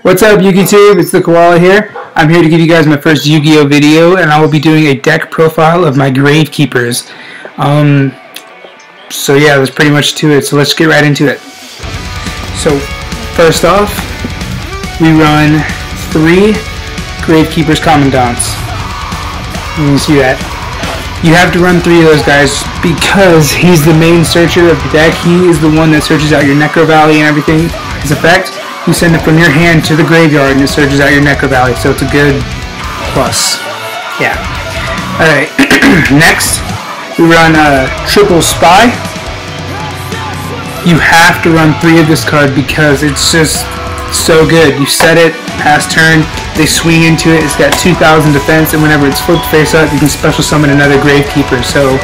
What's up, YouTube? It's the Koala here. I'm here to give you guys my first Yu-Gi-Oh video, and I will be doing a deck profile of my Gravekeepers. So yeah, that's pretty much to it. So let's get right into it. So first off, we run 3 Gravekeepers Commandants. You can see that. You have to run 3 of those guys because he's the main searcher of the deck. He is the one that searches out your Necro Valley and everything. His effect, you send it from your hand to the graveyard and it searches out your Necro Valley, so it's a good plus. Yeah. Alright, next we run a triple spy. You have to run 3 of this card because it's just so good. You set it, pass turn, they swing into it, it's got 2000 defense, and whenever it's flipped face up, you can special summon another Gravekeeper. So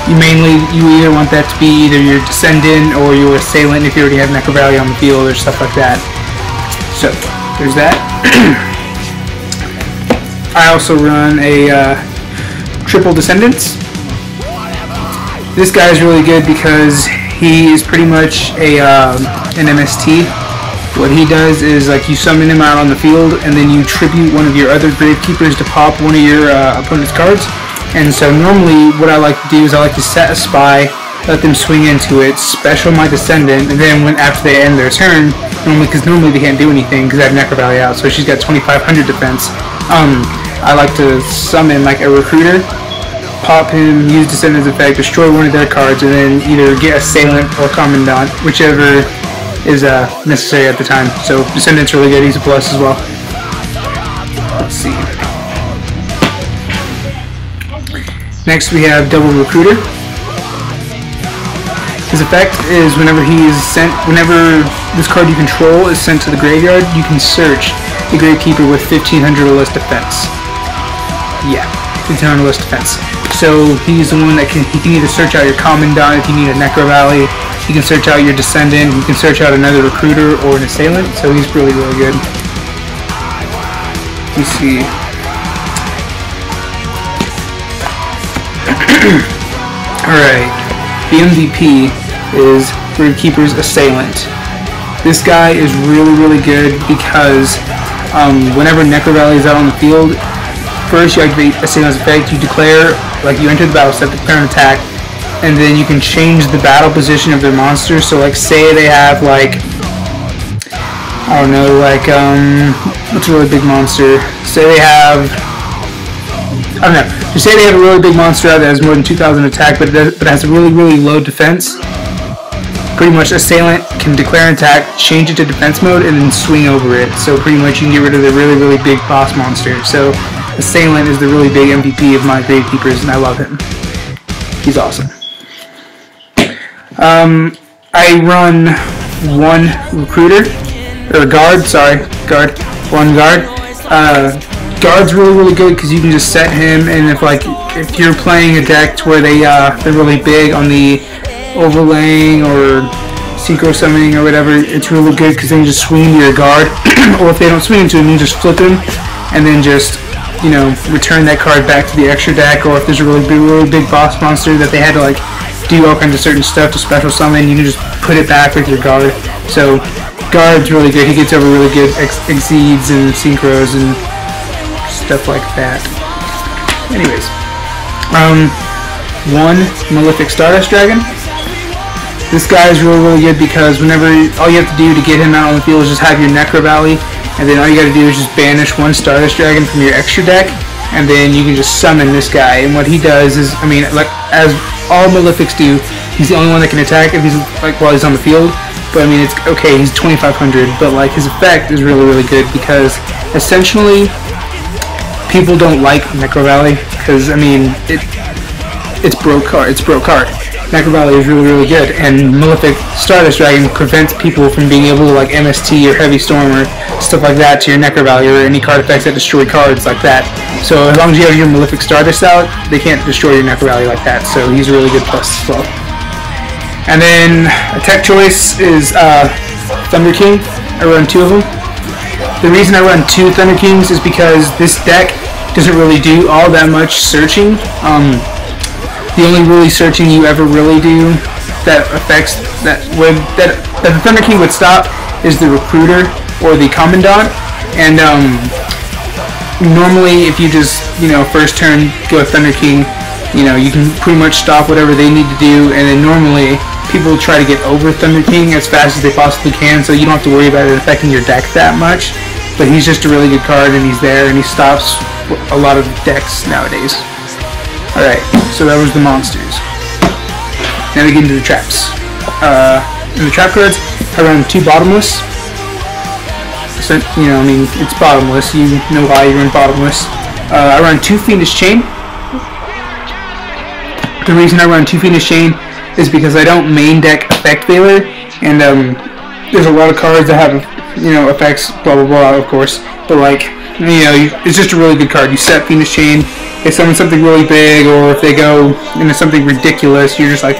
you either want that to be either your Descendant or your Assailant if you already have Necro Valley on the field or stuff like that. So there's that. I also run a triple Descendants. This guy is really good because he is pretty much an MST. What he does is, like, you summon him out on the field and then you tribute one of your other Gravekeepers to pop one of your opponent's cards. And so normally what I like to do is I like to set a spy, let them swing into it, special my Descendant, and then after they end their turn, because normally they can't do anything because I have Necro Valley out, so she's got 2500 defense. I like to summon like a Recruiter, pop him, use Descendant's effect, destroy one of their cards, and then either get Assailant or Commandant, whichever is necessary at the time. So Descendant's really good, he's a plus as well. Let's see. Next we have double Recruiter. His effect is whenever this card you control is sent to the graveyard, you can search the Gravekeeper with 1500 or less defense. Yeah, 1500 or less defense. So he's the one that he can either search out your Commandant if you need a Necro Valley, he can search out your Descendant, he can search out another Recruiter or an Assailant, so he's really, really good. Let's see. Alright, the MVP is Gravekeeper's Assailant. This guy is really, really good because whenever Necro Valley is out on the field, first you activate Assailant's effect, you declare, like, you enter the battle step, declare an attack, and then you can change the battle position of their monsters. So, like, say they have, like, I don't know, like, what's a really big monster? Say they have, I don't know, just say they have a really big monster out that has more than 2000 attack, but it has a really, really low defense. Pretty much Assailant can declare an attack, change it to defense mode, and then swing over it. So pretty much you can get rid of the really, really big boss monster. So Assailant is the really big MVP of my Gravekeepers, and I love him. He's awesome. I run 1 Recruiter, or Guard, sorry, Guard, 1 Guard. Guard's really, really good because you can just set him, and if you're playing a deck to where they're really big on the overlaying or synchro summoning or whatever, it's really good because then you just swing your Guard, or if they don't swing into him, you just flip him, and then just, you know, return that card back to the extra deck. Or if there's a really big boss monster that they had to, like, do all kinds of certain stuff to special summon, you can just put it back with your Guard. So Guard's really good. He gets over really good exceeds and synchros and stuff like that. Anyways, 1 Malefic Stardust Dragon. This guy is really, really good because whenever all you have to do to get him out on the field is just have your Necro Valley, and then all you got to do is just banish 1 Stardust Dragon from your extra deck, and then you can just summon this guy. And what he does is, I mean, like, as all Malefics do, he's the only one that can attack if he's, like, while he's on the field. But I mean, it's okay, he's 2500, but, like, his effect is really, really good because essentially people don't like Necro Valley because, I mean, it's broke card. Necro Valley is really, really good, and Malefic Stardust Dragon prevents people from being able to, like, MST or Heavy Storm or stuff like that to your Necro Valley, or any card effects that destroy cards like that. So as long as you have your Malefic Stardust out, they can't destroy your Necro Valley like that, so he's a really good plus as well. And then attack choice is Thunder King. I run 2 of them. The reason I run 2 Thunder Kings is because this deck doesn't really do all that much searching. The only really searching you ever really do that affects that the Thunder King would stop is the Recruiter or the Commandant, and normally if you just, first turn go Thunder King, you can pretty much stop whatever they need to do, and then normally people try to get over Thunder King as fast as they possibly can, so you don't have to worry about it affecting your deck that much. But he's just a really good card, and he's there, and he stops a lot of decks nowadays. Alright, so that was the monsters. Now we get into the traps. In the trap cards, I run 2 bottomless. So, it's bottomless. You know why you run bottomless. I run 2 Fiendish Chain. The reason I run 2 Fiendish Chain is because I don't main deck Effect Veiler, and there's a lot of cards that have, effects, blah blah blah, of course. But it's just a really good card. You set Fiendish Chain. If someone's something really big, or if they go into something ridiculous, you're just like,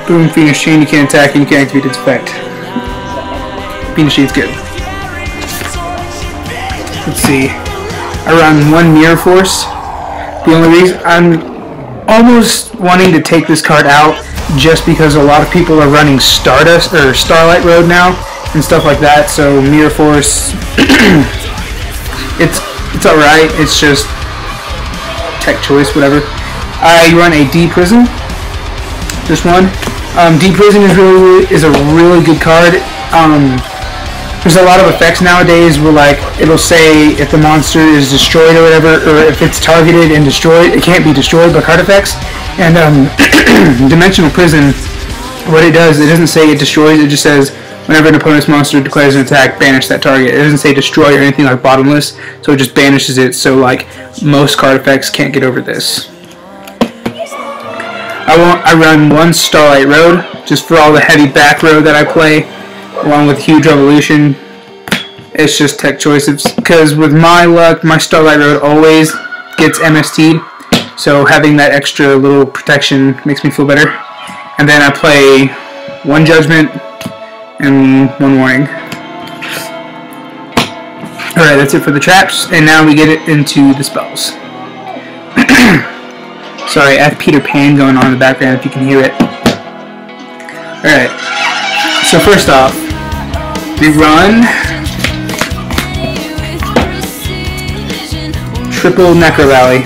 boom, Fiendish Chain, you can't attack and you can't activate its effect. Fiendish Chain's good. Let's see. I run 1 Mirror Force. The only reason I'm almost wanting to take this card out just because a lot of people are running Stardust or Starlight Road now and stuff like that. So Mirror Force, it's alright. It's just tech choice, whatever. I run a D Prison. Just one. D Prison is a really good card. There's a lot of effects nowadays where it'll say if the monster is destroyed or whatever, or if it's targeted and destroyed, it can't be destroyed by card effects. And Dimensional Prison, what it does, it doesn't say it destroys, it just says whenever an opponent's monster declares an attack, banish that target. It doesn't say destroy or anything like Bottomless, so it just banishes it, so most card effects can't get over this. I run 1 Starlight Road, just for all the heavy back row that I play, along with Huge Revolution. It's just tech choice, because with my luck, my Starlight Road always gets MST'd, so having that extra little protection makes me feel better. And then I play 1 Judgment and 1 Warning. Alright, that's it for the traps, and now we get it into the spells. Sorry, I have Peter Pan going on in the background if you can hear it. Alright, so first off, we run triple Necro Valley.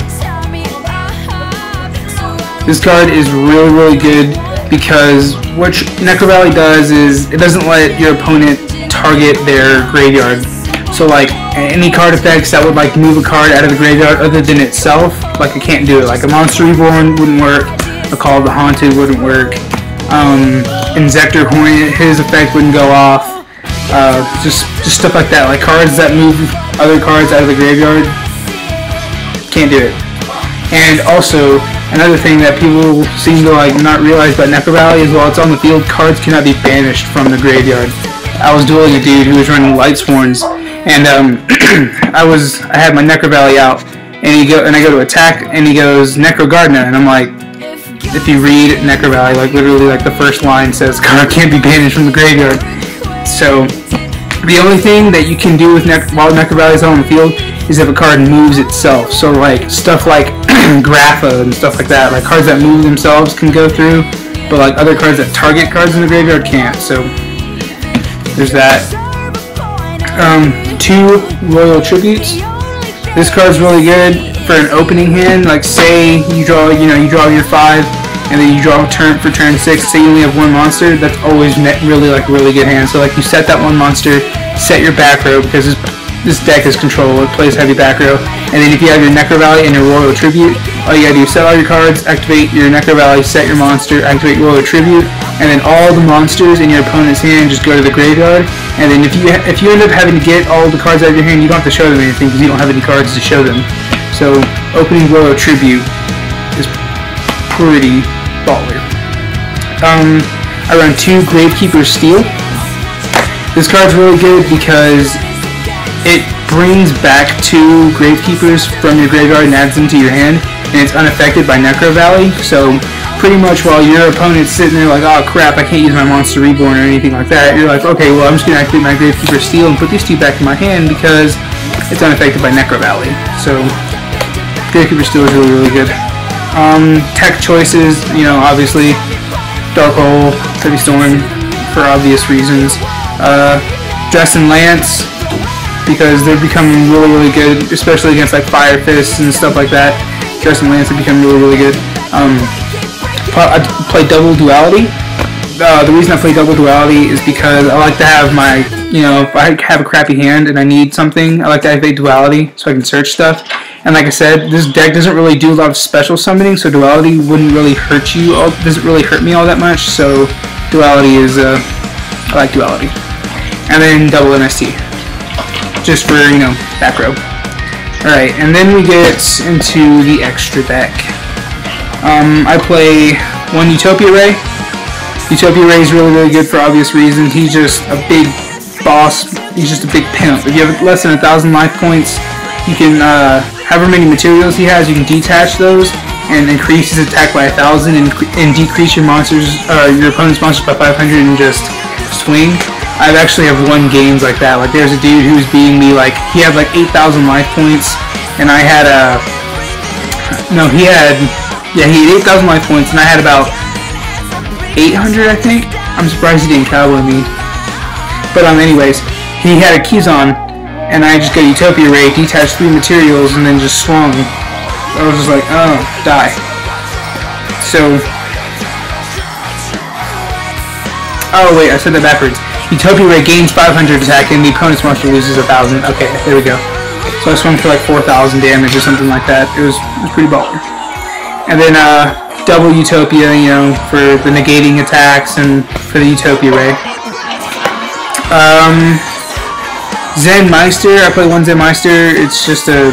This card is really good because what Necro Valley does is it doesn't let your opponent target their graveyard. So any card effects that would move a card out of the graveyard other than itself, it can't do it. Like a Monster Reborn wouldn't work, a Call of the Haunted wouldn't work, Inzektor Hornet, his effect wouldn't go off. Just stuff like that. Cards that move other cards out of the graveyard, can't do it. And also, another thing that people seem to not realize about Necro Valley is while it's on the field, cards cannot be banished from the graveyard. I was dueling a dude who was running Lightsworns, and I had my Necro Valley out, and I go to attack, and he goes Necro Gardener, and I'm like, if you read Necro Valley, literally the first line says card can't be banished from the graveyard. So the only thing that you can do with while Necro Valley is on the field is if a card moves itself. So stuff like Grapha and stuff like that, cards that move themselves can go through, but other cards that target cards in the graveyard can't. So there's that. 2 Royal Tributes. This card's really good for an opening hand. Say you draw your 5, and then you draw a turn for turn 6. Say you only have 1 monster. That's always really good hand. So you set that 1 monster, set your back row because this deck is control. It plays heavy back row, and then if you have your Necro Valley and your Royal Tribute, all you gotta do is set all your cards, activate your Necro Valley, set your monster, activate Royal Tribute, and then all the monsters in your opponent's hand just go to the graveyard. And then if you end up having to get all the cards out of your hand, you don't have to show them anything because you don't have any cards to show them. So opening Royal Tribute is pretty baller. I run 2 Gravekeeper Steel. This card's really good because it brings back 2 Gravekeepers from your graveyard and adds them to your hand, and it's unaffected by Necro Valley. So pretty much while your opponent's sitting there oh crap, I can't use my Monster Reborn or anything like that, you're okay, well I'm just going to activate my Gravekeeper Steel and put these 2 back in my hand because it's unaffected by Necro Valley. So Gravekeeper Steel is really good. Tech choices, obviously Dark Hole, Heavy Storm for obvious reasons. Dress and Lance, because they're becoming really good, especially against like Fire Fists and stuff like that. Dress and Lance have become really good. I play Double Duality. The reason I play Double Duality is because I like to have my, if I have a crappy hand and I need something, I like to activate Duality so I can search stuff. And like I said, this deck doesn't really do a lot of special summoning, so Duality wouldn't really hurt you. Doesn't really hurt me all that much. So Duality is, I like Duality. And then Double MST, just for back row. All right, and then we get into the extra deck. I play one Utopia Ray. Utopia Ray is really good for obvious reasons. He's just a big boss. He's just a big pimp. If you have less than 1,000 life points, you can, however many materials he has, you can detach those and increase his attack by 1,000 and decrease your opponent's monsters by 500 and just swing. I've actually have won games like that. Like there's a dude who was beating me, like he had like 8,000 life points, and I had he had 8,000 life points, and I had about 800, I think. I'm surprised he didn't cowboy me. But anyways, he had a Keyzon, and I just got Utopia Ray, detached 3 materials, and then just swung. I was just like, oh, die. So, oh wait, I said that backwards. Utopia Ray gains 500 attack, and the opponent's monster loses 1,000. Okay, there we go. So I swung for like 4,000 damage or something like that. It was pretty baller. And then double Utopia, for the negating attacks and for the Utopia Ray. Zen Meister, I play one Zen Meister. It's just a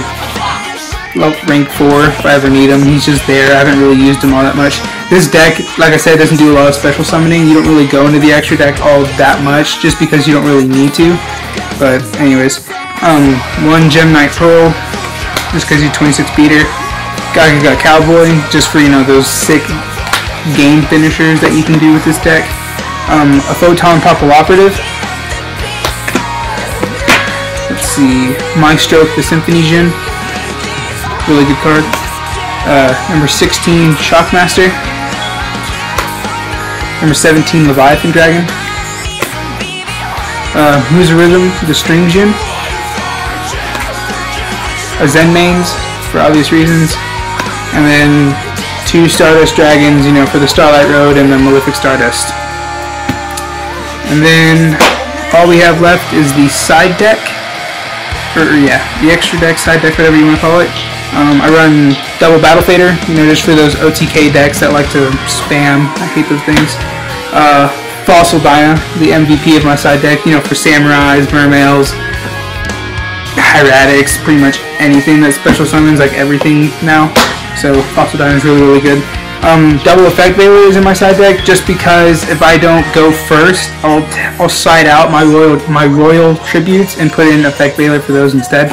rank 4 if I ever need him. He's just there. I haven't really used him all that much. This deck, like I said, doesn't do a lot of special summoning. You don't really go into the extra deck all that much just because you don't really need to. But anyways, one Gem Knight Pearl, just because he's 26 beater. Got Cowboy, just for those sick game finishers that you can do with this deck. A Photon Popple Operative. Let's see, Maestro the Symphony Djinn, really good card. Number 16 Shockmaster. Number 17 Leviathan Dragon. Musa Rhythm the String Djinn. A Zen Mains, for obvious reasons. And then 2 Stardust Dragons, for the Starlight Road and the Malefic Stardust. And then all we have left is the side deck. The extra deck, side deck, whatever you want to call it. I run Double Battle Fader, just for those OTK decks that like to spam. I hate those things. Fossil Dyna, the MVP of my side deck, for Samurais, Mermails, Hieratics, pretty much anything that special summons, like everything now. So Fossil Dyna is really good. Double Effect Veiler is in my side deck just because if I don't go first, I'll side out my royal tributes and put in Effect Veiler for those instead.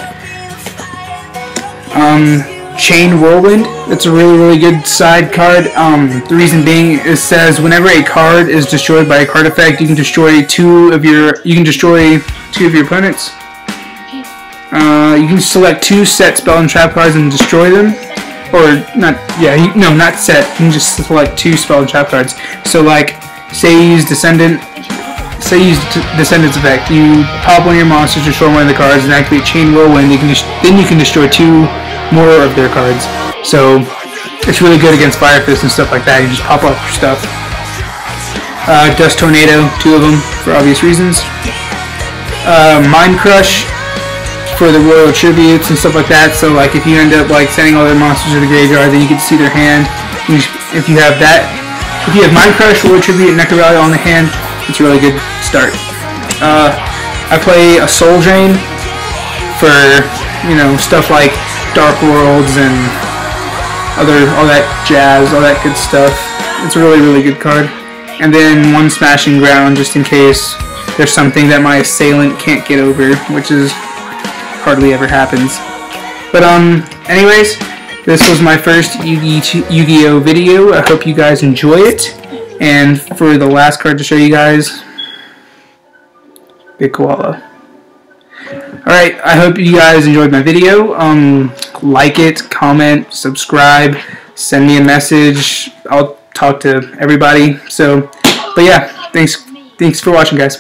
Chain Whirlwind, it's a really good side card. The reason being, it says whenever a card is destroyed by a card effect, you can destroy two of your opponents. You can select 2 set spell and trap cards and destroy them. Or not set. You can just select 2 spell and trap cards. So like, say you use Descendant's effect. You pop one of your monsters, destroy one of the cards, and activate Chain Whirlwind. Then you can destroy 2 more of their cards. So it's really good against Fire Fist and stuff like that. You just pop up your stuff. Dust Tornado, 2 of them for obvious reasons. Mind Crush for the royal tributes and stuff like that. So like if you end up like sending all their monsters to the graveyard, then you get to see their hand. If you have Mind Crush, royal tribute, and Necro Rally on the hand, it's a really good start. I play a Soul Drain for stuff like Dark Worlds and all that jazz, all that good stuff. It's a really good card. And then one Smashing Ground just in case there's something that my assailant can't get over, which is hardly ever happens. But anyways, this was my first Yu-Gi-Oh video. I hope you guys enjoy it. And for the last card to show you guys, Big Koala. Alright, I hope you guys enjoyed my video. Like it, comment, subscribe, send me a message. I'll talk to everybody. But yeah, thanks for watching, guys.